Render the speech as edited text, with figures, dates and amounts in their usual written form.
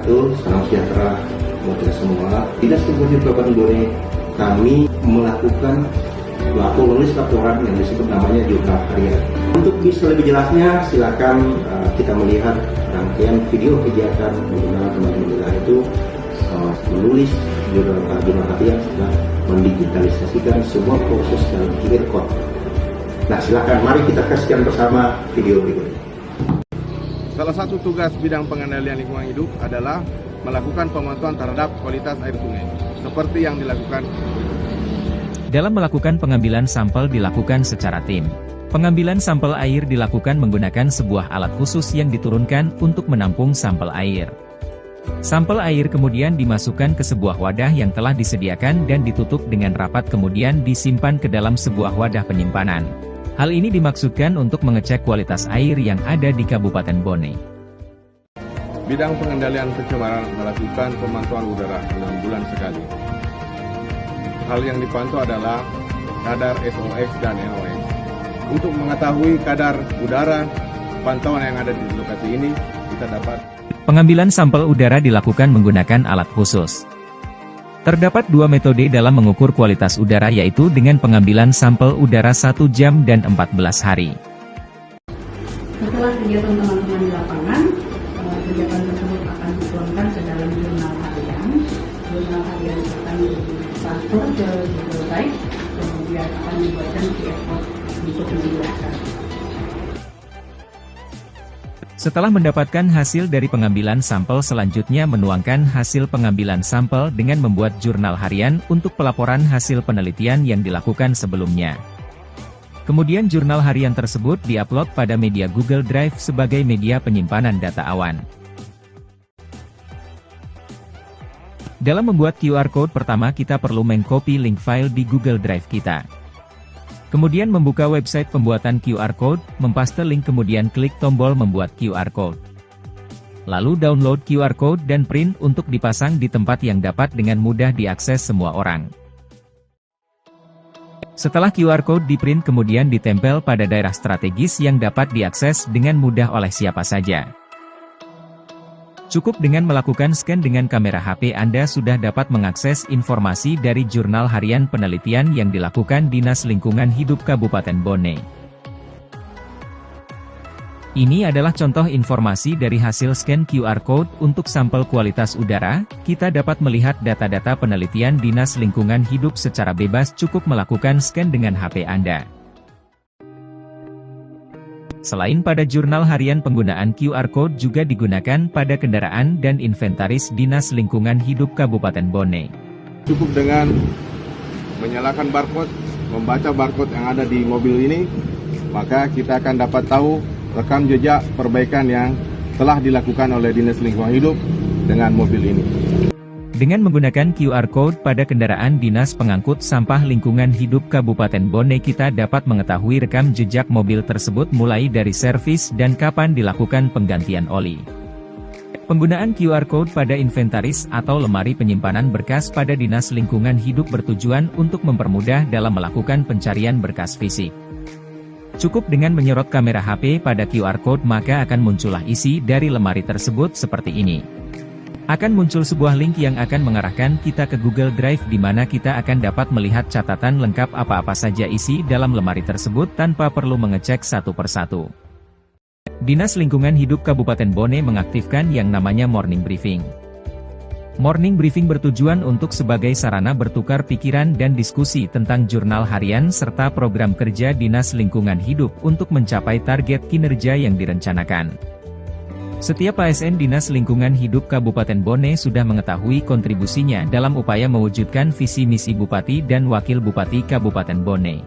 wabarakatuh. Salam sejahtera buat kita semua. Dinas Lingkungan Hidup Kabupaten Bone, kami melakukan menulis laporan yang disebut namanya jurnal harian. Untuk bisa lebih jelasnya, silakan kita melihat rangkaian video kegiatan bagaimana teman-teman itu menulis jurnal harian setelah mendigitalisasikan semua proses dalam QR code. Nah, silakan mari kita saksikan bersama video berikut. Salah satu tugas bidang pengendalian lingkungan hidup adalah melakukan pemantauan terhadap kualitas air sungai, seperti yang dilakukan. Dalam melakukan pengambilan sampel dilakukan secara tim. Pengambilan sampel air dilakukan menggunakan sebuah alat khusus yang diturunkan untuk menampung sampel air. Sampel air kemudian dimasukkan ke sebuah wadah yang telah disediakan dan ditutup dengan rapat, kemudian disimpan ke dalam sebuah wadah penyimpanan. Hal ini dimaksudkan untuk mengecek kualitas air yang ada di Kabupaten Bone. Bidang pengendalian pencemaran melakukan pemantauan udara 6 bulan sekali. Hal yang dipantau adalah kadar SOx dan NOx. Untuk mengetahui kadar udara, pantauan yang ada di lokasi ini, kita dapat. Pengambilan sampel udara dilakukan menggunakan alat khusus. Terdapat dua metode dalam mengukur kualitas udara, yaitu dengan pengambilan sampel udara 1 jam dan 14 hari. Setelah kegiatan teman-teman di lapangan, kegiatan tersebut akan dituangkan ke dalam jurnal harian. Jurnal harian akan ditransfer ke Google Drive, kemudian akan dibuatkan QR code untuk menjelaskan. Setelah mendapatkan hasil dari pengambilan sampel, selanjutnya menuangkan hasil pengambilan sampel dengan membuat jurnal harian untuk pelaporan hasil penelitian yang dilakukan sebelumnya. Kemudian jurnal harian tersebut diupload pada media Google Drive sebagai media penyimpanan data awan. Dalam membuat QR Code, pertama kita perlu mengcopy link file di Google Drive kita. Kemudian membuka website pembuatan QR Code, mempaste link, kemudian klik tombol membuat QR Code. Lalu download QR Code dan print untuk dipasang di tempat yang dapat dengan mudah diakses semua orang. Setelah QR Code di-print, kemudian ditempel pada daerah strategis yang dapat diakses dengan mudah oleh siapa saja. Cukup dengan melakukan scan dengan kamera HP, Anda sudah dapat mengakses informasi dari jurnal harian penelitian yang dilakukan Dinas Lingkungan Hidup Kabupaten Bone. Ini adalah contoh informasi dari hasil scan QR Code untuk sampel kualitas udara. Kita dapat melihat data-data penelitian Dinas Lingkungan Hidup secara bebas, cukup melakukan scan dengan HP Anda. Selain pada jurnal harian, penggunaan QR Code juga digunakan pada kendaraan dan inventaris Dinas Lingkungan Hidup Kabupaten Bone. Cukup dengan menyalakan barcode, membaca barcode yang ada di mobil ini, maka kita akan dapat tahu rekam jejak perbaikan yang telah dilakukan oleh Dinas Lingkungan Hidup dengan mobil ini. Dengan menggunakan QR Code pada kendaraan Dinas Pengangkut Sampah Lingkungan Hidup Kabupaten Bone, kita dapat mengetahui rekam jejak mobil tersebut mulai dari servis dan kapan dilakukan penggantian oli. Penggunaan QR Code pada inventaris atau lemari penyimpanan berkas pada Dinas Lingkungan Hidup bertujuan untuk mempermudah dalam melakukan pencarian berkas fisik. Cukup dengan menyorot kamera HP pada QR Code, maka akan muncullah isi dari lemari tersebut seperti ini. Akan muncul sebuah link yang akan mengarahkan kita ke Google Drive, di mana kita akan dapat melihat catatan lengkap apa-apa saja isi dalam lemari tersebut tanpa perlu mengecek satu persatu. Dinas Lingkungan Hidup Kabupaten Bone mengaktifkan yang namanya Morning Briefing. Morning Briefing bertujuan untuk sebagai sarana bertukar pikiran dan diskusi tentang jurnal harian serta program kerja Dinas Lingkungan Hidup untuk mencapai target kinerja yang direncanakan. Setiap ASN Dinas Lingkungan Hidup Kabupaten Bone sudah mengetahui kontribusinya dalam upaya mewujudkan visi misi Bupati dan Wakil Bupati Kabupaten Bone.